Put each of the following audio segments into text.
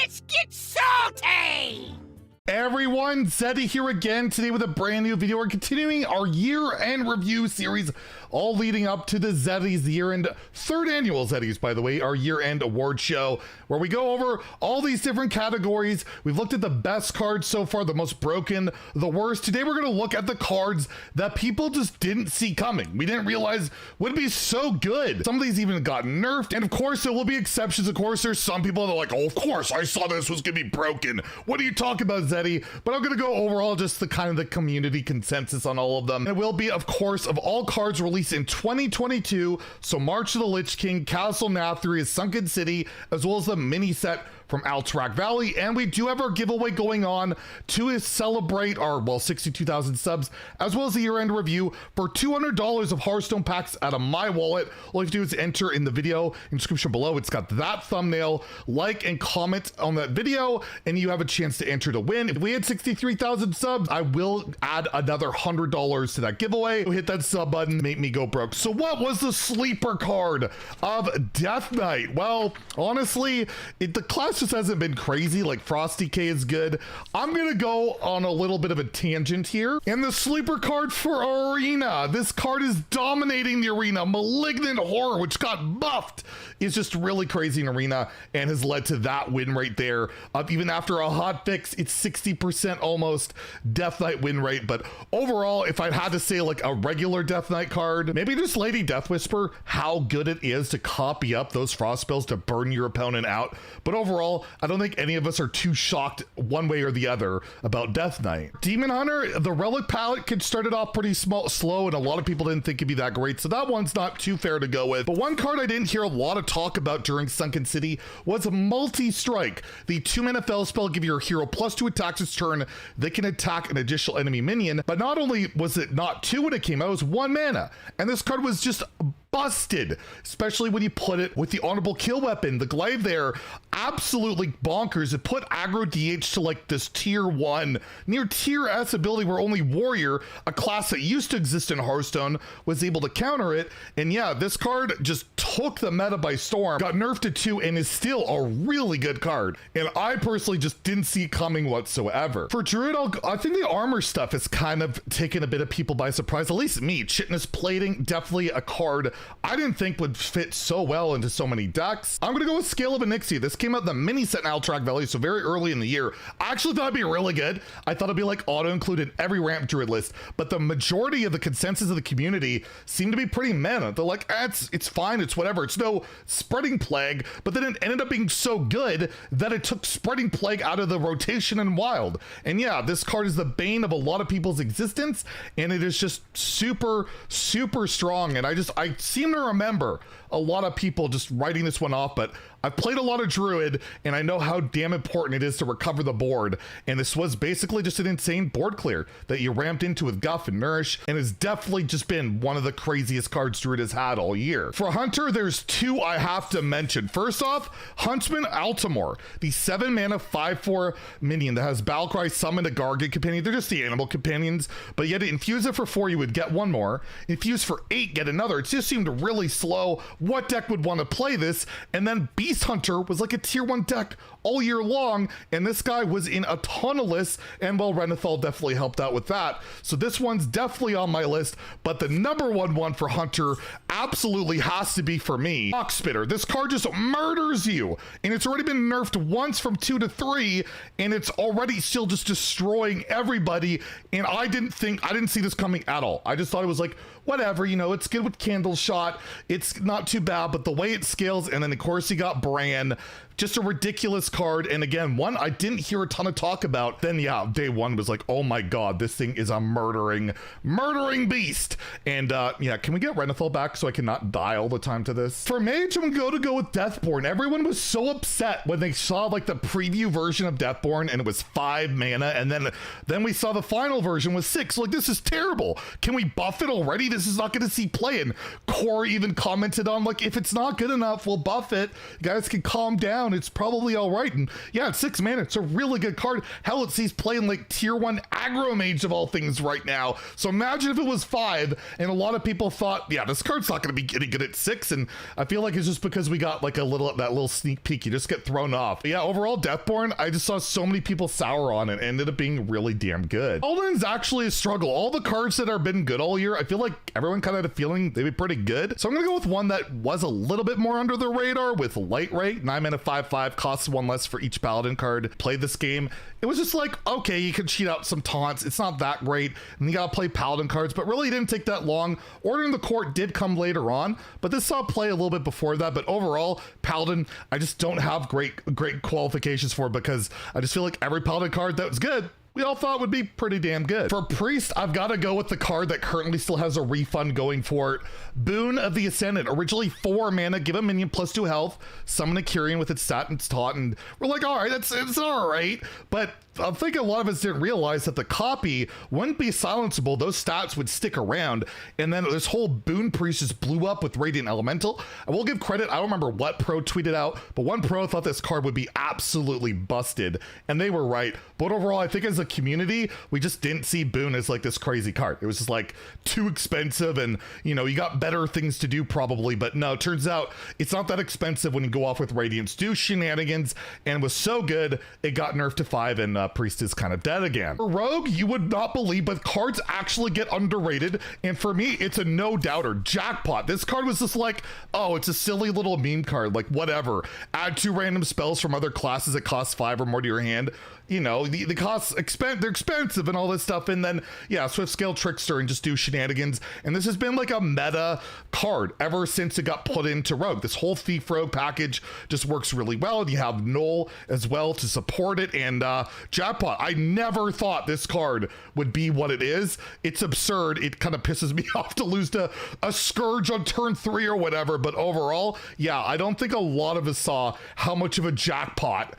Let's get salty! Everyone, Zeddy here again today with a brand new video. We're continuing our year-end review series, all leading up to the Zeddy's year-end, third annual Zeddy's, by the way, our year-end award show, where we go over all these different categories. We've looked at the best cards so far, the most broken, the worst. Today we're going to look at the cards that people just didn't see coming. We didn't realize would be so good. Some of these even got nerfed, and of course there will be exceptions. Of course, there's some people that are like, oh, of course, I saw this was going to be broken. What are you talking about, Zeddy? But I'm going to go overall just the kind of the community consensus on all of them. It will be, of course, of all cards released in 2022, so March of the Lich King, Castle Nathri's Sunken City, as well as the mini set from Alterac Valley. And we do have our giveaway going on to celebrate our, well, 62,000 subs, as well as the year-end review for $200 of Hearthstone packs out of my wallet. All you have to do is enter in the video in the description below. It's got that thumbnail, like and comment on that video, and you have a chance to enter to win. If we hit 63,000 subs, I will add another $100 to that giveaway. Hit that sub button, make me go broke. So what was the sleeper card of Death Knight? Well, honestly, the class just hasn't been crazy. Like Frosty K is good. I'm gonna go on a little bit of a tangent here. And the sleeper card for Arena, this card is dominating the Arena. Malignant Horror, which got buffed, is just really crazy in Arena and has led to that win rate there. Even after a hot fix, it's 60% almost Death Knight win rate. But overall, if I had to say like a regular Death Knight card, maybe just Lady Death Whisper, how good it is to copy up those frost spells to burn your opponent out. But overall, I don't think any of us are too shocked one way or the other about Death Knight. Demon Hunter, the Relic palette could started off pretty slow, and a lot of people didn't think it'd be that great, so that one's not too fair to go with. But one card I didn't hear a lot of talk about during Sunken City was Multi-Strike. The 2-mana spell spell give your hero +2 attacks this turn. They can attack an additional enemy minion, but not only was it not 2 when it came out, it was 1 mana. And this card was just busted, especially when you put it with the Honorable Kill weapon. The glaive there, absolutely bonkers. It put aggro DH to like this tier 1, near tier S ability where only Warrior, a class that used to exist in Hearthstone, was able to counter it. And yeah, this card just took the meta by storm, got nerfed to 2, and is still a really good card. And I personally just didn't see it coming whatsoever. For Druid, I think the armor stuff has kind of taken a bit of people by surprise, at least me. Chitinous Plating, definitely a card I didn't think would fit so well into so many decks. I'm gonna go with Scale of Onyxia. This came out in the mini set in Alterac Valley, so very early in the year. I actually thought it'd be really good. I thought it'd be like auto-include in every ramp Druid list, but the majority of the consensus of the community seemed to be pretty meh. They're like, it's fine, it's whatever. It's no Spreading Plague, but then it ended up being so good that it took Spreading Plague out of the rotation in Wild. And yeah, this card is the bane of a lot of people's existence, and it is just super, super strong. And I seem to remember a lot of people just writing this one off, but I've played a lot of Druid and I know how damn important it is to recover the board. And this was basically just an insane board clear that you ramped into with Guff and Nourish, and has definitely just been one of the craziest cards Druid has had all year. For Hunter, there's 2 I have to mention. First off, Huntsman Altamore, the 7 mana 5/4 minion that has Battlecry, Summon, a Gargant companion. They're just the animal companions, but you had to infuse it for 4, you would get 1 more. Infuse for 8, get another. It just seemed really slow. What deck would want to play this? And then Beast Hunter was like a tier 1 deck all year long, and this guy was in a ton of lists, and well, Renathal definitely helped out with that. So this one's definitely on my list, but the number one for Hunter absolutely has to be for me, Box Spitter. This card just murders you, and it's already been nerfed once from 2 to 3, and it's already still just destroying everybody. And I didn't see this coming at all. I just thought it was like, whatever, you know, it's good with Candle Shot, it's not too bad, but the way it scales, and then of course you got Bran, just a ridiculous card. And again, one I didn't hear a ton of talk about. Then yeah, day 1 was like, oh my god, this thing is a murdering beast. And yeah, can we get Renathal back so I can not die all the time to this? For Mage, I'm going to go with Deathborn. Everyone was so upset when they saw like the preview version of Deathborn and it was 5 mana, and then we saw the final version was 6. Like, this is terrible. Can we buff it already? This is not going to see play. And Core even commented on down. Like, if it's not good enough, we'll buff it. You guys can calm down. It's probably all right. And yeah, it's 6 mana. It's a really good card. Hell, it sees playing like tier 1 aggro mage of all things right now. So imagine if it was 5 and a lot of people thought, yeah, this card's not going to be getting good at 6. And I feel like it's just because we got like that little sneak peek. You just get thrown off. But yeah, overall, Deathborn, I just saw so many people sour on it and ended up being really damn good. Paladin's actually a struggle. All the cards that have been good all year, I feel like everyone kind of had a feeling they'd be pretty good. So I'm gonna go with one that was a little bit more under the radar with Light Ray. 9 mana 5/5, costs 1 less for each Paladin card. Played this game. It was just like, okay, you can cheat out some taunts. It's not that great. And you gotta play Paladin cards, but really it didn't take that long. Ordering the Court did come later on, but this saw play a little bit before that. But overall, Paladin, I just don't have great qualifications for, because I just feel like every Paladin card that was good, we all thought would be pretty damn good. For Priest, I've got to go with the card that currently still has a refund going for it. Boon of the Ascendant. Originally 4 mana, give a minion +2 health, summon a Kyrian with its stat and its taunt, and we're like, all right, it's all right. But I think a lot of us didn't realize that the copy wouldn't be silenceable. Those stats would stick around. And then this whole Boon Priest just blew up with Radiant Elemental. I will give credit. I don't remember what pro tweeted out, but one pro thought this card would be absolutely busted. And they were right. But overall, I think as a community, we just didn't see Boon as like this crazy card. It was just like too expensive, and you know, you got better things to do probably. But no, it turns out it's not that expensive when you go off with Radiance. Do shenanigans, and was so good, it got nerfed to 5, and Priest is kind of dead again. For Rogue, you would not believe, but cards actually get underrated, and for me, it's a no-doubter. Jackpot. This card was just like, oh, it's a silly little meme card, like whatever. Add 2 random spells from other classes that cost 5 or more to your hand. You know, the costs they're expensive and all this stuff. And then, yeah, Swift Scale Trickster and just do shenanigans. And this has been like a meta card ever since it got put into Rogue. This whole Thief Rogue package just works really well. And you have Null as well to support it. And Jackpot, I never thought this card would be what it is. It's absurd. It kind of pisses me off to lose to a Scourge on turn 3 or whatever. But overall, yeah, I don't think a lot of us saw how much of a jackpot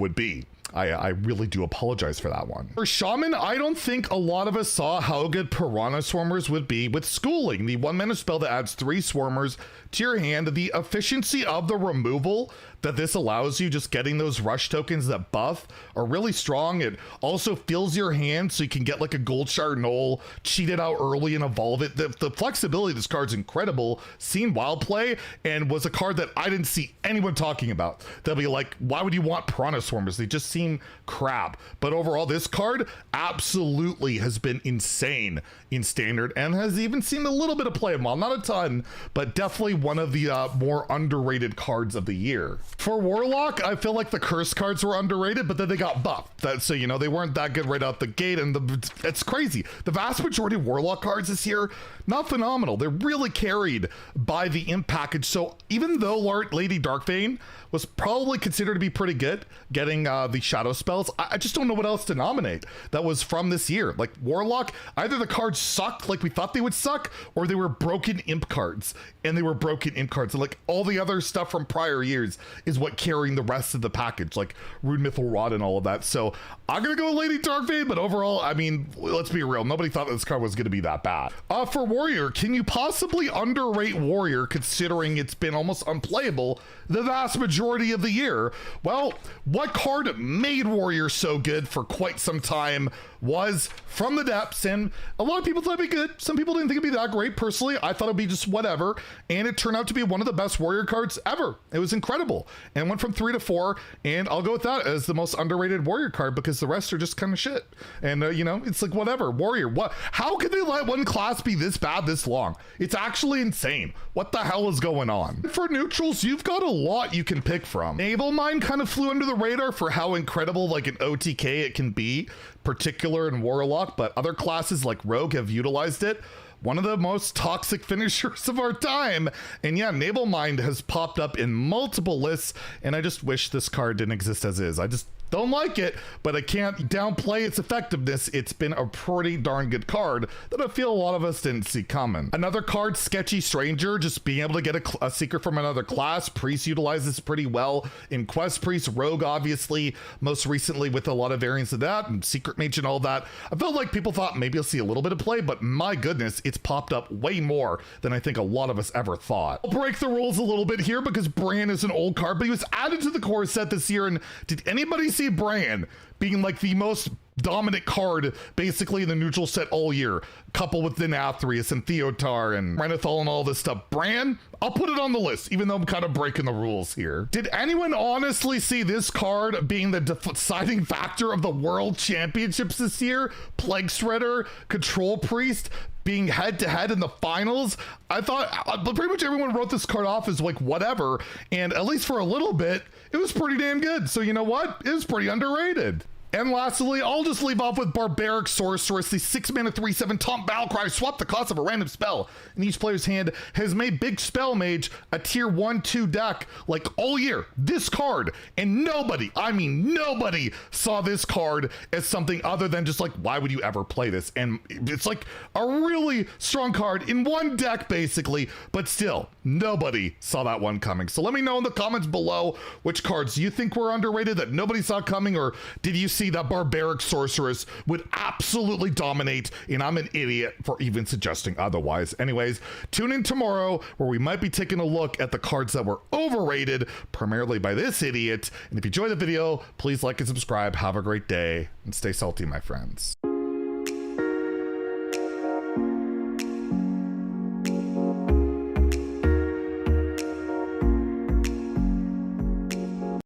would be. I really do apologize for that one. For Shaman, I don't think a lot of us saw how good Piranha Swarmers would be with Schooling, the 1 mana spell that adds 3 Swarmers to your hand. The efficiency of the removal that this allows you, just getting those rush tokens that buff, are really strong. It also fills your hand so you can get like a Gold Shard Knoll, cheat it out early and evolve it. The flexibility of this card's incredible. Seen wild play, and was a card that I didn't see anyone talking about. They'll be like, why would you want Piranha Swarmers? They just seem crap. But overall, this card absolutely has been insane in Standard, and has even seen a little bit of play. Well, not a ton, but definitely one of the more underrated cards of the year. For Warlock, I feel like the curse cards were underrated, but then they got buffed. So, you know, they weren't that good right out the gate, and it's crazy. The vast majority of Warlock cards this year, not phenomenal. They're really carried by the imp package. So even though Lady Darkbane was probably considered to be pretty good, getting the shadow spells, I just don't know what else to nominate that was from this year. Like Warlock, either the cards sucked like we thought they would suck, or they were broken imp cards, and they were broken imp cards. And like all the other stuff from prior years is what carrying the rest of the package, like Rude Mythal Rod and all of that. So I'm gonna go with Lady Darkbane, but overall, I mean, let's be real, nobody thought this card was gonna be that bad. For Warrior, can you possibly underrate Warrior considering it's been almost unplayable the vast majority of the year? Well, what card made Warrior so good for quite some time was From the Depths, and a lot of people thought it'd be good. Some people didn't think it'd be that great. Personally, I thought it'd be just whatever, and it turned out to be one of the best Warrior cards ever. It was incredible, and went from 3 to 4, and I'll go with that as the most underrated Warrior card, because the rest are just kind of shit. And you know, it's like whatever. Warrior, what? How could they let one class be this bad this long? It's actually insane. What the hell is going on? For neutrals, you've got a lot you can pick from. Naval Mine kind of flew under the radar for how incredible like an OTK it can be, particular in Warlock, but other classes like Rogue have utilized it. One of the most toxic finishers of our time. And yeah, Naval Mind has popped up in multiple lists, and I just wish this card didn't exist as is. I just Don't like it, but I can't downplay its effectiveness. It's been a pretty darn good card that I feel a lot of us didn't see coming. Another card, Sketchy Stranger, just being able to get a secret from another class. Priest utilizes pretty well in Quest Priest, Rogue obviously, most recently with a lot of variants of that, and Secret Mage and all that. I felt like people thought maybe I'll see a little bit of play, but my goodness, it's popped up way more than I think a lot of us ever thought. I'll break the rules a little bit here because Bran is an old card, but he was added to the core set this year, and did anybody see Bran being like the most dominant card basically in the neutral set all year, coupled with Denathrius and Theotar and Renathal and all this stuff? Bran, I'll put it on the list, even though I'm kind of breaking the rules here. Did anyone honestly see this card being the deciding factor of the World Championships this year? Plague Shredder, Control Priest, being head-to-head in the finals? I thought pretty much everyone wrote this card off as like whatever, and at least for a little bit, it was pretty damn good. So you know what? It was pretty underrated. And lastly, I'll just leave off with Barbaric Sorceress, the 6-mana 3/7 taunt battlecry. Swap the cost of a random spell in each player's hand has made Big Spell Mage a tier 1/2 deck like all year. This card, and nobody, I mean nobody, saw this card as something other than just like, why would you ever play this? And it's like a really strong card in one deck basically, but still, nobody saw that one coming. So let me know in the comments below which cards you think were underrated that nobody saw coming, or did you see that Barbaric Sorceress would absolutely dominate, and I'm an idiot for even suggesting otherwise. Anyways, tune in tomorrow where we might be taking a look at the cards that were overrated, primarily by this idiot. And if you enjoyed the video, please like and subscribe. Have a great day and stay salty, my friends.